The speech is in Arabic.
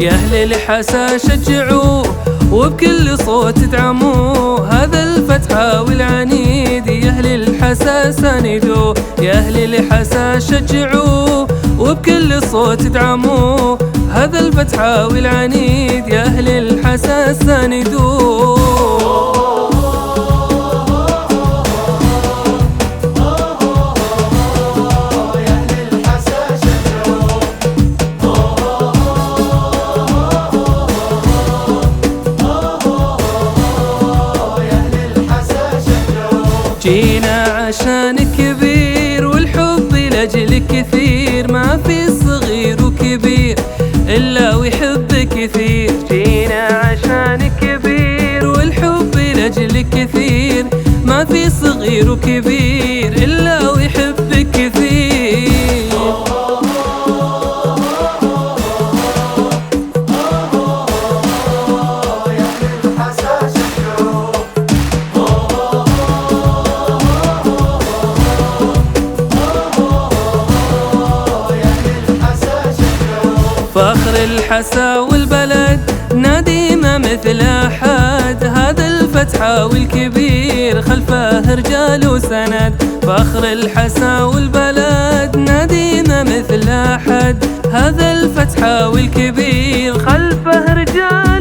يا أهل الحسا شجعوه وبكل صوت ادعموه، هذا الفتح والعنيد يا أهل الحسا ساندوه. يا أهل الحسا شجعوه وبكل صوت ادعموه، هذا الفتح والعنيد يا أهل الحسا ساندوه. جينا عشان كبير والحب لأجل كثير، ما في صغير وكبير إلا ويحب كثير. جينا عشان كبير والحب لأجل كثير، ما في صغير وكبير إلا ويحب كثير. فخر الحسا والبلد نادي ما مثل أحد، هذا الفتح والكبير خلفه رجال وسند. فخر الحسا والبلد نادي ما مثل أحد، هذا الفتح والكبير خلفه رجال